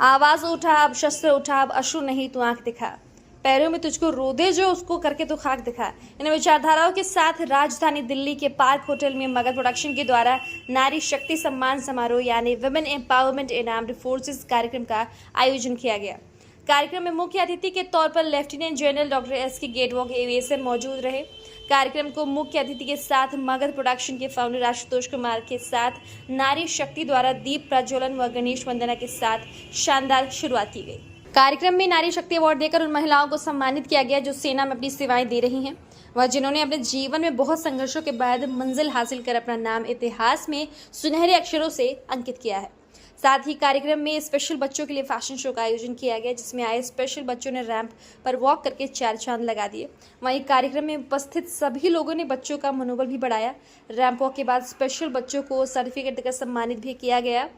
आवाज उठा अब शस्त्र उठा अब अश्रु नहीं तू आंख दिखा, पैरों में तुझको रो दे जो उसको करके तो खाक दिखा। इन विचारधाराओं के साथ राजधानी दिल्ली के पार्क होटल में मगध प्रोडक्शन के द्वारा नारी शक्ति सम्मान समारोह यानी विमेन एम्पावरमेंट इन आर्म्ड फोर्सेस कार्यक्रम का आयोजन किया गया। कार्यक्रम में मुख्य अतिथि के तौर पर लेफ्टिनेंट जनरल डॉक्टर एस के गेटवॉक एवीएसएम मौजूद रहे। कार्यक्रम को मुख्य अतिथि के साथ मगध प्रोडक्शन के फाउंडर आशुतोष कुमार के साथ नारी शक्ति द्वारा दीप प्रज्वलन व गणेश वंदना के साथ शानदार शुरुआत की गई। कार्यक्रम में नारी शक्ति अवार्ड देकर उन महिलाओं को सम्मानित किया गया जो सेना में अपनी सेवाएं दे रही हैं व जिन्होंने अपने जीवन में बहुत संघर्षों के बाद मंजिल हासिल कर अपना नाम इतिहास में सुनहरे अक्षरों से अंकित किया है। साथ ही कार्यक्रम में स्पेशल बच्चों के लिए फैशन शो का आयोजन किया गया जिसमें आए स्पेशल बच्चों ने रैंप पर वॉक करके चार चांद लगा दिए। वहीं कार्यक्रम में उपस्थित सभी लोगों ने बच्चों का मनोबल भी बढ़ाया। रैंप वॉक के बाद स्पेशल बच्चों को सर्टिफिकेट देकर सम्मानित भी किया गया।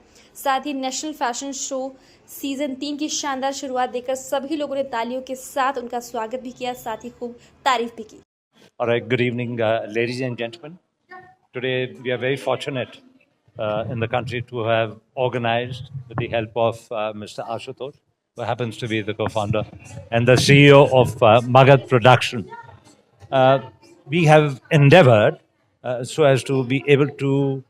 साथ ही नेशनल फैशन शो सीजन 3 की शानदार शुरुआत देकर सभी लोगों ने तालियों के साथ उनका स्वागत भी किया, साथ ही खूब तारीफ भी की। All right, good evening, ladies and gentlemen. Today we are very fortunate in the country to have organized, with the help of Mr. Ashutosh, who happens to be the co-founder and the CEO of Magad Production. We have endeavored so as to be able to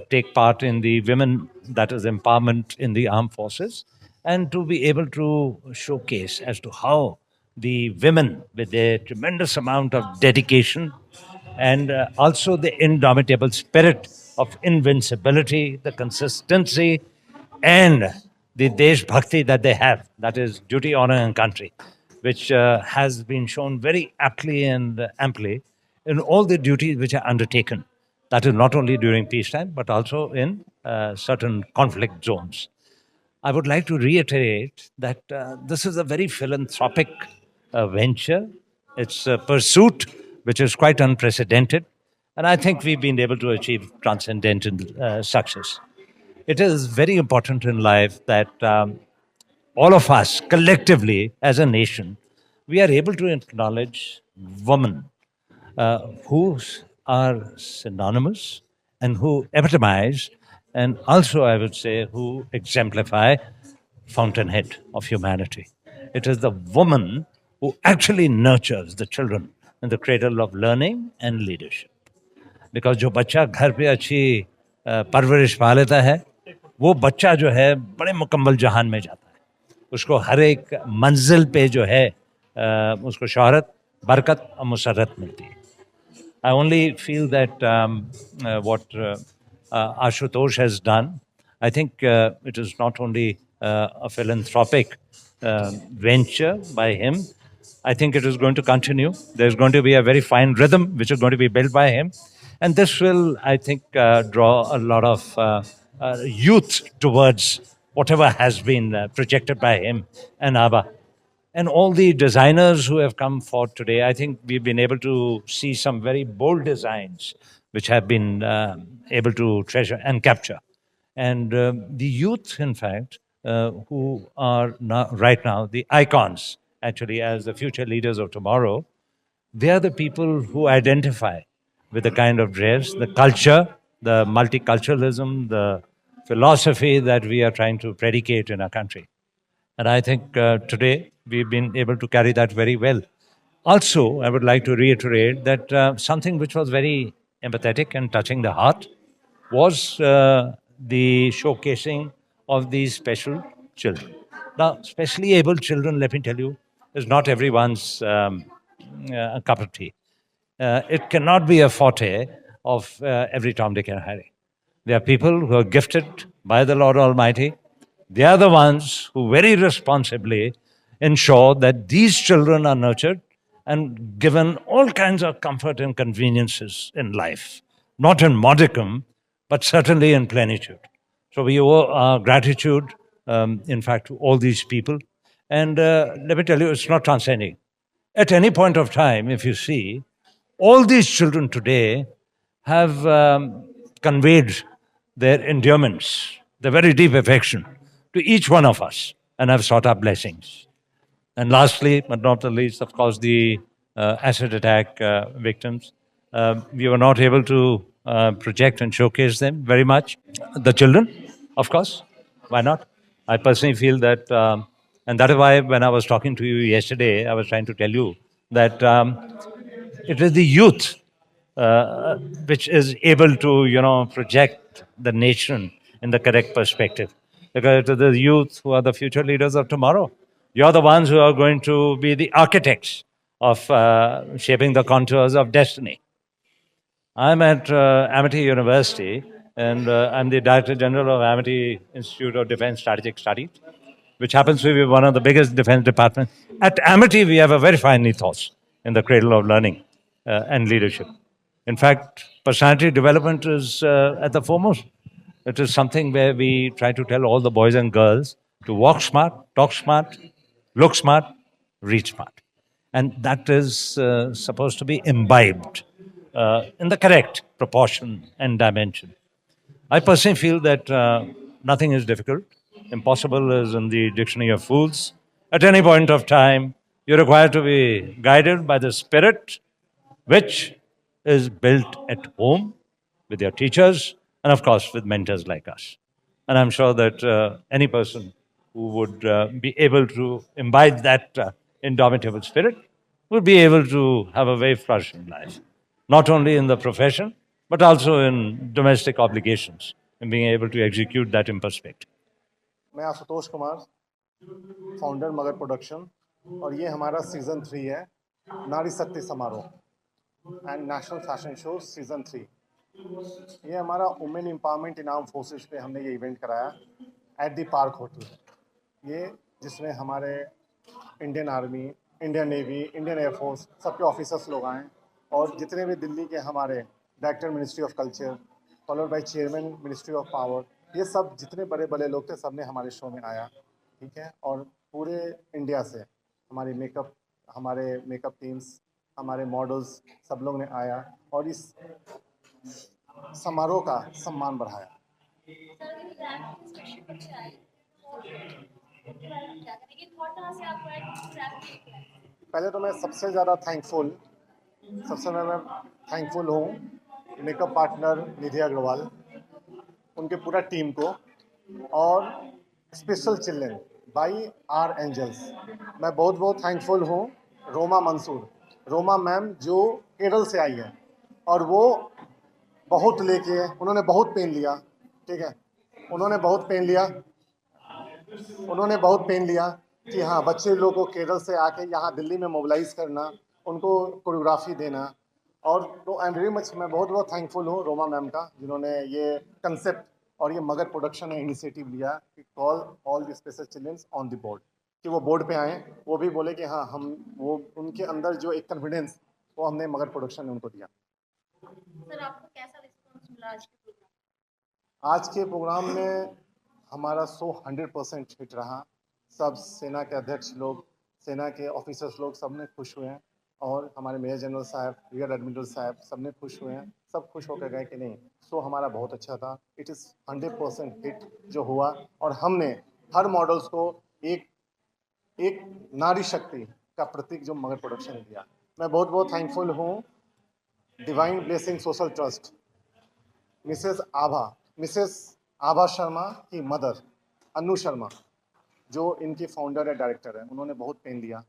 take part in the women, that is empowerment in the armed forces, and to be able to showcase as to how the women, with their tremendous amount of dedication and also the indomitable spirit of invincibility, the consistency, and the Desh Bhakti that they have, that is duty, honor, and country, which has been shown very aptly and amply in all the duties which are undertaken. That is not only during peacetime, but also in certain conflict zones. I would like to reiterate that this is a very philanthropic venture. It's a pursuit which is quite unprecedented, and I think we've been able to achieve transcendental success. It is very important in life that all of us collectively as a nation, we are able to acknowledge women who are synonymous and who epitomize, and also I would say who exemplify fountainhead of humanity. It is the woman who actually nurtures the children in the cradle of learning and leadership. Because जो बच्चा घर पे अच्छी परवरिश पा लेता है, वो बच्चा जो है बड़े मुकम्मल जहान में जाता है। उसको हर एक मंजिल पे जो है उसको शोहरत, बरकत और मुसर्रत मिलती है। I only feel that what Ashutosh has done, I think it is not only a philanthropic venture by him. I think it is going to continue. There's going to be a very fine rhythm which is going to be built by him. And this will, I think, draw a lot of youth towards whatever has been projected by him and Abba. And all the designers who have come forth today, I think we've been able to see some very bold designs which have been able to treasure and capture. And the youth, in fact, who are right now the icons, actually, as the future leaders of tomorrow, they are the people who identify with the kind of dress, the culture, the multiculturalism, the philosophy that we are trying to predicate in our country. And I think today we've been able to carry that very well. Also, I would like to reiterate that something which was very empathetic and touching the heart was the showcasing of these special children. Now, specially able children, let me tell you, is not everyone's cup of tea. It cannot be a forte of every Tom, Dick, and Harry. There are people who are gifted by the Lord Almighty. They are the ones who very responsibly ensure that these children are nurtured and given all kinds of comfort and conveniences in life, not in modicum, but certainly in plenitude. So we owe our gratitude, in fact, to all these people. And let me tell you, it's not transcending. At any point of time, if you see, all these children today have conveyed their endurements, their very deep affection to each one of us, and have sought our blessings. And lastly, but not the least, of course, the acid attack victims. We were not able to project and showcase them very much. The children, of course, why not? I personally feel that, and that is why when I was talking to you yesterday, I was trying to tell you that it is the youth which is able to, project the nation in the correct perspective. Because it is the youth who are the future leaders of tomorrow. You're the ones who are going to be the architects of shaping the contours of destiny. I'm at Amity University, and I'm the Director General of Amity Institute of Defense Strategic Studies, which happens to be one of the biggest defense departments. At Amity, we have a very fine ethos in the cradle of learning and leadership. In fact, personality development is at the foremost. It is something where we try to tell all the boys and girls to walk smart, talk smart, look smart, read smart. And that is supposed to be imbibed in the correct proportion and dimension. I personally feel that nothing is difficult. Impossible is in the dictionary of fools. At any point of time, you're required to be guided by the spirit which is built at home with your teachers and, of course, with mentors like us. And I'm sure that any person who would be able to imbibe that indomitable spirit would be able to have a very flourishing life, not only in the profession, but also in domestic obligations and being able to execute that in perspective. मैं Ashutosh Kumar, founder मगर production, और ये हमारा season 3 है, नारी शक्ति समारोह and national fashion show season 3। ये हमारा वुमेन एम्पावरमेंट इन आर्म फोर्सेस पे हमने ये इवेंट कराया एट द पार्क होटल। ये जिसमें हमारे Indian army, Indian navy, Indian air force सबके ऑफिसर्स लोग आए, और जितने भी दिल्ली के हमारे director ministry of culture, followed by chairman ministry of power, ये सब जितने बड़े बड़े लोग थे सब ने हमारे शो में आया, ठीक है। और पूरे इंडिया से हमारे मेकअप टीम्स, हमारे मॉडल्स, सब लोग ने आया और इस समारोह का सम्मान बढ़ाया। पहले तो मैं सबसे ज़्यादा थैंकफुल हूँ मेकअप पार्टनर निधि अग्रवाल, उनके पूरा टीम को, और special children by our angels. मैं बहुत बहुत थैंकफुल हूँ रोमा मैम जो केरल से आई है, और वो उन्होंने बहुत पेन लिया, ठीक है। उन्होंने बहुत पेन लिया कि हाँ, बच्चे लोगों को केरल से आके यहाँ दिल्ली में मोबिलाइज करना, उनको कोरियोग्राफी देना। और तो आई एम वेरी मच, मैं बहुत बहुत थैंकफुल हूँ रोमा मैम का, जिन्होंने ये कंसेप्ट और ये मगर प्रोडक्शन ने इनिशिएटिव लिया कि call all the special childrens on the board, कि वो बोर्ड पे आएँ। वो भी बोले कि हाँ, उनके अंदर जो एक कॉन्फिडेंस वो हमने मगर प्रोडक्शन ने उनको दिया। सर, आपको कैसा रिस्पॉन्स मिला आज के प्रोग्राम में? हमारा शो 100% हिट रहा। सब सेना के अध्यक्ष लोग, सेना के ऑफिसर्स लोग सब ने खुश हुए हैं, और हमारे मेजर जनरल साहब, रियर एडमिरल साहब सब ने खुश हुए हैं। सब खुश होकर गए कि नहीं, शो हमारा बहुत अच्छा था। इट इज़ 100% हिट जो हुआ, और हमने हर मॉडल्स को एक नारी शक्ति का प्रतीक जो मगर प्रोडक्शन ने दिया। मैं बहुत बहुत थैंकफुल हूँ divine blessing social trust, Mrs Abha Sharma की मदर अनु शर्मा, जो इनकी फाउंडर है, डायरेक्टर है। उन्होंने बहुत पेन लिया।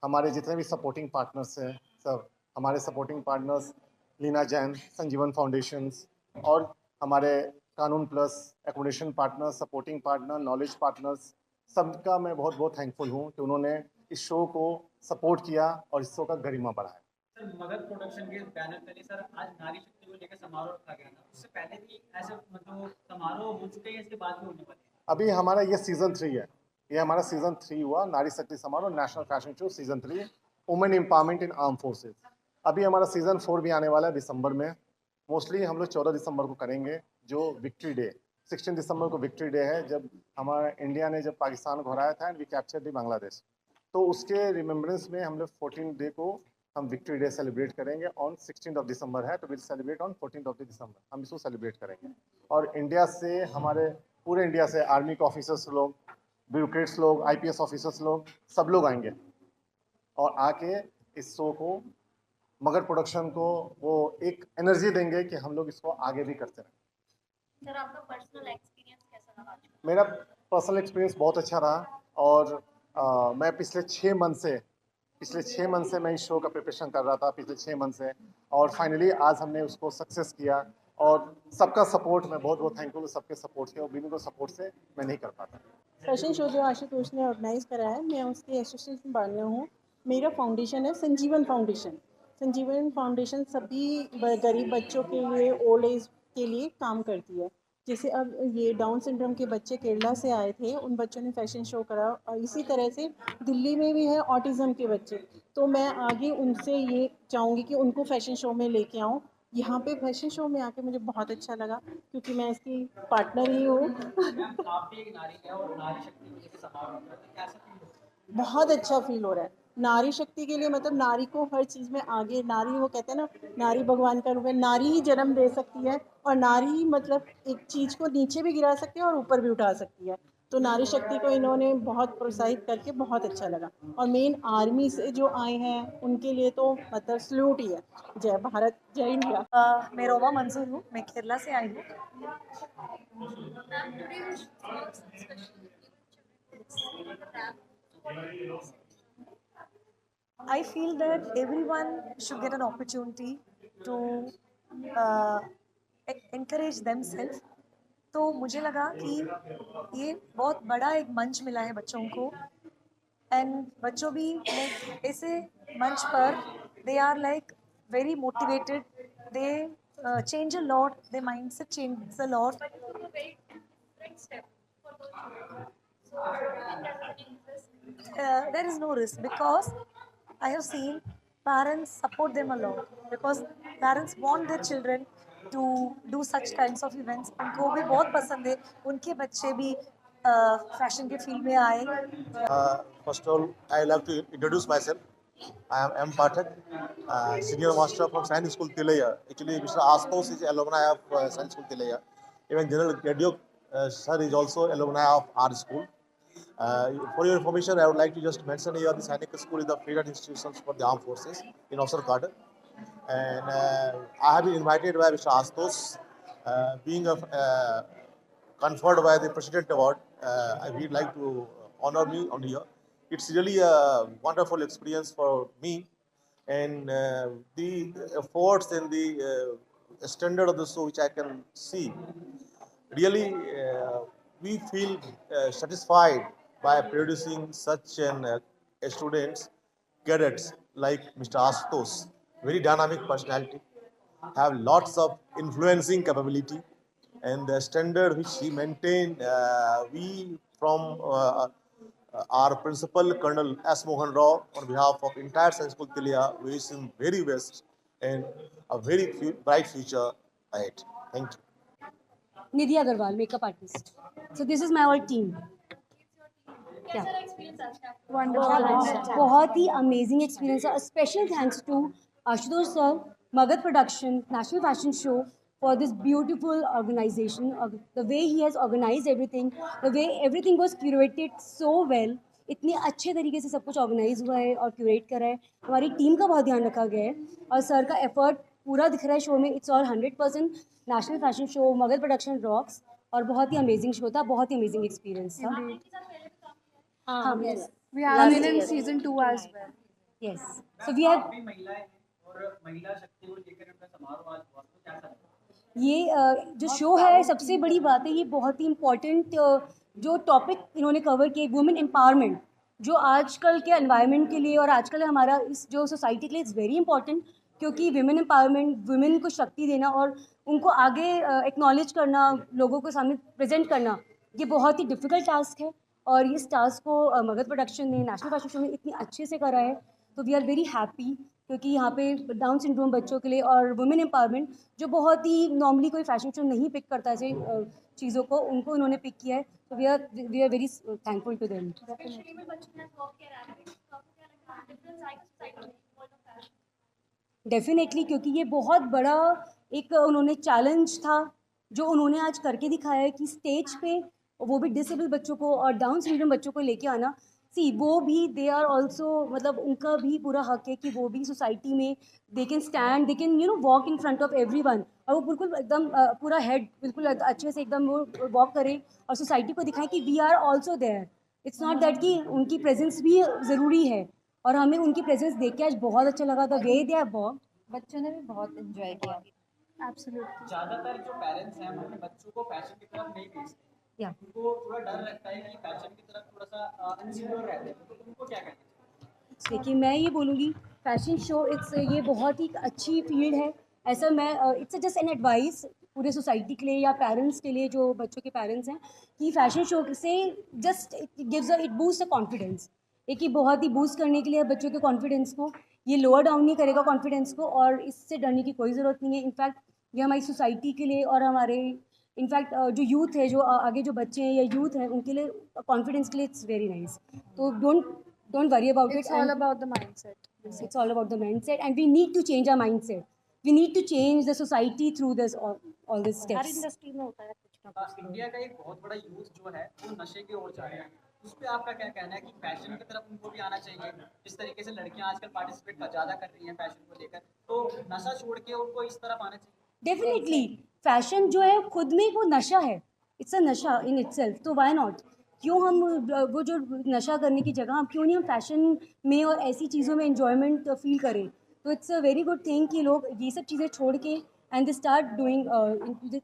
हमारे जितने भी सपोर्टिंग पार्टनर्स हैं, सब हमारे सपोर्टिंग पार्टनर्स, लीना जैन, संजीवन फाउंडेशंस, और हमारे कानून plus accommodation partners, supporting partner, knowledge partners, सबका मैं बहुत बहुत थैंकफुल हूँ कि उन्होंने इस शो को सपोर्ट किया और इस शो का गरिमा बढ़ाया। सर, मगध प्रोडक्शन के बैनर तले सर आज नारी शक्ति को लेकर समारोह रखा गया था, उससे पहले भी ऐसे मतलब समारोह हो चुके हैं, इसके बाद भी होने वाले हैं? अभी हमारा ये सीज़न 3 है, ये हमारा सीज़न 3 हुआ, नारी शक्ति समारोह national fashion show season 3, women empowerment इन आर्म फोर्सेज। अभी हमारा सीज़न 4 भी आने वाला है दिसंबर में। मोस्टली हम लोग 14 दिसंबर को करेंगे, जो विक्ट्री डे, 16 दिसंबर को विक्ट्री डे है, जब हमारा इंडिया ने जब पाकिस्तान को हराया था and we capture the Bangladesh. तो उसके रिमेम्बरेंस में हम लोग 14 डे को हम विक्ट्री डे सेलिब्रेट करेंगे। ऑन 16 ऑफ दिसंबर है, तो will celebrate on 14 of December, हम इसको सेलिब्रेट करेंगे। और इंडिया से, हमारे पूरे इंडिया से आर्मी के ऑफिसर्स लोग, ब्यूरोक्रेट्स लोग, IPS ऑफिसर्स लोग, सब लोग आएंगे और आके इस शो को, मगर प्रोडक्शन को वो एक एनर्जी देंगे कि हम लोग इसको आगे भी करते रहें। सर, आपका पर्सनल एक्सपीरियंस कैसा रहा? पर्सनल एक्सपीरियंस बहुत अच्छा रहा और मैं पिछले 6 मंथ से मैं इस शो का प्रिपरेशन कर रहा था पिछले 6 मंथ से और फाइनली आज हमने उसको सक्सेस किया और सबका सपोर्ट मैं बहुत बहुत थैंकफुल हूँ सबके सपोर्ट से और बिना को सपोर्ट से मैं नहीं कर पाता। फैशन शो जो आशुतोष ने ऑर्गेनाइज करा है, मैं उसकी एसोसिएशन पार्टनर हूँ। मेरा फाउंडेशन है संजीवन फाउंडेशन। संजीवन फाउंडेशन सभी गरीब बच्चों के लिए, ओल्ड एज के लिए काम करती है। जैसे अब ये डाउन सिंड्रोम के बच्चे केरला से आए थे, उन बच्चों ने फैशन शो करा और इसी तरह से दिल्ली में भी है ऑटिज़म के बच्चे। तो मैं आगे उनसे ये चाहूँगी कि उनको फैशन शो में लेके आऊँ। यहाँ पे फैशन शो में आके मुझे बहुत अच्छा लगा क्योंकि मैं इसकी पार्टनर ही हूँ। मैम आप भी एक नारी है और नारी शक्ति को लेकर समारोह हो रहा है, तो कैसा फील हो रहा है? बहुत अच्छा फील हो रहा है। नारी शक्ति के लिए मतलब नारी को हर चीज़ में आगे, नारी वो कहते हैं ना, नारी भगवान का रूप है। नारी ही जन्म दे सकती है और नारी ही मतलब एक चीज़ को नीचे भी गिरा सकती है और ऊपर भी उठा सकती है। तो नारी शक्ति को इन्होंने बहुत प्रोत्साहित करके बहुत अच्छा लगा। और मेन आर्मी से जो आए हैं उनके लिए तो मतलब सल्यूट ही है। जय भारत, जय इंडिया। मैं रोमा मंजूर हूँ, मैं केरला से आई हूँ। I feel that everyone should get an opportunity to uh, encourage themselves. तो मुझे लगा कि ये बहुत बड़ा एक मंच मिला है बच्चों को एंड बच्चों भी like, ऐसे मंच पर they are like very motivated, they change a lot, they mindset change a lot. There is no risk because I have seen parents support them a lot because parents want their children to do such kinds of events. उनको भी बहुत पसंद है उनके बच्चे भी fashion के field में आए. First of all, I would like to introduce myself. I am M. Pathak, Senior Master from Science School Tilaya. Actually, Mr. Astos is alumni of Science School Tilaya. Even General Gadio sir is also alumni of our school. For your information, I would like to just mention here the Sainik School is the federal institutions for the armed forces in Officer Garden. And I have been invited by Mr. Astos, being conferred by the President Award. I would like to honor me on here. It's really a wonderful experience for me, and the efforts and the standard of the show which I can see. Really, we feel satisfied by producing such students, cadets like Mr. Astos, very dynamic personality, have lots of influencing capability, and the standard which he maintained, we from our principal Colonel S. Mohan Rao, on behalf of entire Science School Tilia, wish him very best and a very bright future ahead. Thank you. Nidhi Agarwal, makeup artist. So this is my whole team. क्या बहुत ही amazing experience है. Special thanks to Ashutosh sir, Magadh production, national fashion show for this beautiful organization, the way he has organized everything, the way everything was curated so well. इतने अच्छे तरीके से सब कुछ ऑर्गेनाइज हुआ है और क्यूरेट करा है. हमारी टीम का बहुत ध्यान रखा गया है और सर का एफर्ट पूरा दिख रहा है शो में. It's all 100% national fashion show, Magadh production rocks और बहुत ही अमेजिंग शो था, बहुत ही अमेजिंग एक्सपीरियंस था. हाँ, yes. We have been in season 2 as well. Yes. So we have आप भी महिलाएं और महिला शक्ति को लेकर उनका समारोह आज हुआ, तो कैसा लगा? ये जो शो है, सबसे बड़ी बात है ये बहुत ही इम्पॉर्टेंट जो टॉपिक इन्होंने कवर किए, वुमेन एम्पावरमेंट, जो आजकल के एनवायरनमेंट के लिए और आजकल हमारा इस जो सोसाइटी के लिए इज़ वेरी इंपॉर्टेंट. क्योंकि वुमेन एम्पावरमेंट, वुमेन को शक्ति देना और उनको आगे एक्नॉलेज करना, लोगों के सामने प्रेजेंट करना, ये बहुत ही डिफ़िकल्ट टास्क है. और इस टास्क को मगध प्रोडक्शन ने नेशनल फैशन शो में इतनी अच्छे से करा है. तो वी आर वेरी हैप्पी क्योंकि यहाँ पे डाउन सिंड्रोम बच्चों के लिए और वुमेन एम्पावरमेंट, जो बहुत ही नॉर्मली कोई फैशन शो नहीं पिक करता ऐसे चीज़ों को, उनको इन्होंने पिक किया है. तो we are very thankful to them. Definitely, क्योंकि ये बहुत बड़ा एक उन्होंने चैलेंज था जो उन्होंने आज करके दिखाया है कि स्टेज पे वो भी डिसेबल बच्चों को और डाउन सिंड्रोम बच्चों को लेके आना सी वो भी दे आर ऑल्सो, मतलब उनका भी पूरा हक है कि वो भी सोसाइटी में they can stand, they can walk in front of everyone, और वो बिल्कुल एकदम पूरा हेड बिल्कुल अच्छे से एकदम वो वॉक करें और सोसाइटी को दिखाएं कि we are also there. It's not that कि उनकी प्रेजेंस भी ज़रूरी है, और हमें उनकी प्रेजेंस देख के आज बहुत अच्छा लगा था। वे दे आर वॉक, बच्चों ने भी बहुत एंजॉय किया। एब्सोल्युटली। ज्यादातर जो पेरेंट्स हैं वो अपने बच्चों को फैशन की तरफ नहीं भेजते, या उनको थोड़ा डर लगता है कि फैशन की तरफ थोड़ा सा अनसिक्योर रहते हैं, तो उनको क्या कहना चाहिए? देखिए मैं ये बोलूँगी फैशन शो इट्स ये बहुत ही अच्छी फील्ड है। ऐसा मैं इट्स जस्ट एन एडवाइस पूरे सोसाइटी के लिए या पेरेंट्स के लिए जो बच्चों के पेरेंट्स हैं, कि फैशन शो से just it gives it boost the confidence. एक ही बहुत ही बूस्ट करने के लिए बच्चों के कॉन्फिडेंस को, ये लोअर डाउन नहीं करेगा कॉन्फिडेंस को, और इससे डरने की कोई ज़रूरत नहीं है। इनफैक्ट ये हमारी सोसाइटी के लिए और हमारे इनफैक्ट जो यूथ है, जो आगे जो बच्चे हैं या यूथ हैं, उनके लिए कॉन्फिडेंस के लिए इट्स वेरी नाइस। तो don't worry about It's it. all And about the mindset. it's all about the mindset, and we need to change our mindset. We need to change the society through this all these her steps. Industry में होता है कुछ ना कुछ। India का एक बहुत बड़ा यूथ जो है वो नशे की ओर जा रहा है, उस पर आपका क्या कहना है कि फैशन की तरफ उनको भी आना चाहिए? जिस तरीके से लड़कियां आजकल पार्टिसिपेट ज़्यादा कर रही हैं फैशन को लेकर, तो नशा छोड़ के उनको इस तरफ आना चाहिए? डेफिनेटली फैशन जो है खुद में वो नशा है, इट्स अ नशा इन इटसेल्फ। तो वाई नॉट, क्यों हम वो जो नशा करने की जगह हम क्यों नहीं हम फैशन में और ऐसी चीज़ों में एंजॉयमेंट फील करें। तो it's a very good thing कि लोग ये सब चीज़ें छोड़ के एंड दे स्टार्ट डूइंग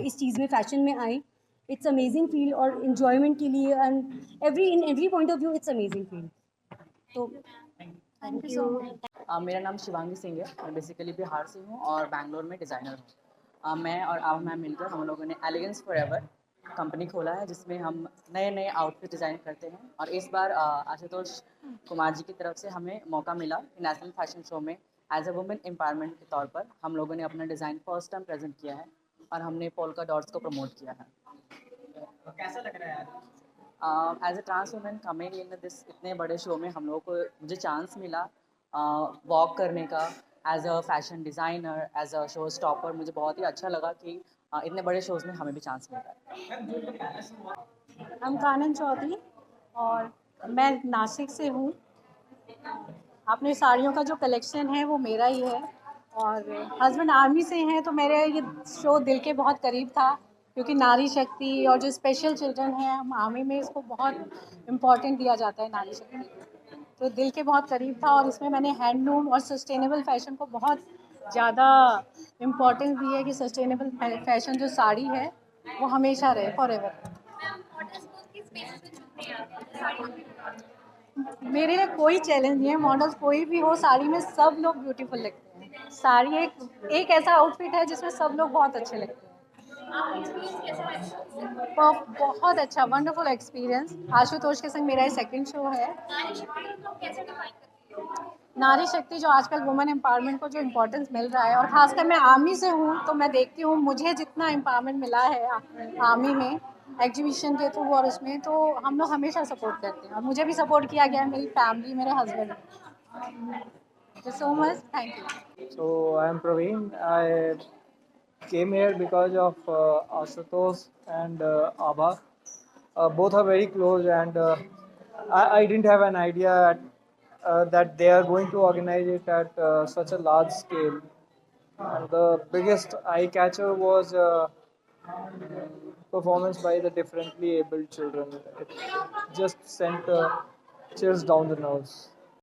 इस चीज़ में, फैशन में आए। इट्स अमेजिंग फील्ड और इन्जॉयमेंट के लिए, and in every point of view it's amazing field. तो Thank you so much. मेरा नाम शिवांगी सिंह है, मैं बेसिकली बिहार से हूँ और बैंगलोर में डिज़ाइनर हूँ। मैं और आवा मैम मिलकर हम लोगों ने एलिगेंस फॉरएवर कंपनी खोला है, जिसमें हम नए नए आउटफिट डिज़ाइन करते हैं। और इस बार आशुतोष कुमार जी की तरफ से हमें मौका मिला कि नेशनल फैशन शो में एज अ वुमेन एम्पावरमेंट के तौर पर हम लोगों ने अपना डिज़ाइन फर्स्ट टाइम प्रेजेंट किया है और हमने पोल्का डॉट्स को प्रमोट किया है। तो कैसा लग रहा है? As a trans women coming in this इतने बड़े शो में हम लोगों को मुझे चांस मिला वॉक करने का as a fashion designer, as a show stopper. मुझे बहुत ही अच्छा लगा कि इतने बड़े शोज़ में हमें भी चांस मिल रहा है। हम कानन चौधरी और मैं नासिक से हूँ। अपने साड़ियों का जो कलेक्शन है वो मेरा ही है, और हस्बैंड आर्मी से हैं, तो मेरे ये शो दिल के बहुत करीब था, क्योंकि नारी शक्ति और जो स्पेशल चिल्ड्रन हैं, हम आर्मी में इसको बहुत इम्पोर्टेंट दिया जाता है नारी शक्ति, तो दिल के बहुत करीब था। और इसमें मैंने हैंडलूम और सस्टेनेबल फैशन को बहुत ज़्यादा इम्पोर्टेंस दी है कि सस्टेनेबल फैशन जो साड़ी है वो हमेशा रहे, फॉरएवर। मेरे लिए कोई चैलेंज नहीं है, मॉडल्स कोई भी हो, साड़ी में सब लोग ब्यूटीफुल लगते हैं। साड़ी एक ऐसा आउटफिट है जिसमें सब लोग बहुत अच्छे लगते हैं। बहुत अच्छा, वंडरफुल एक्सपीरियंस। आशुतोष के संग मेरा ये सेकंड शो है। नारी शक्ति जो आजकल वुमेन एम्पावरमेंट को जो इम्पोर्टेंस मिल रहा है, और ख़ासकर मैं आर्मी से हूँ, तो मैं देखती हूँ मुझे जितना एम्पावरमेंट मिला है आर्मी में एग्जीबिशन के थ्रू और उसमें, तो हम लोग हमेशा सपोर्ट करते हैं और मुझे भी सपोर्ट किया गया है, मेरी फैमिली, मेरे husband. Thank you so much, thank you. So I am Praveen. I came here because of Ashutosh and Abha. Both are very close, and I didn't have an idea that they are going to organize it at such a large scale. And the biggest eye catcher was performance by the differently abled children. It just sent chills down the nose.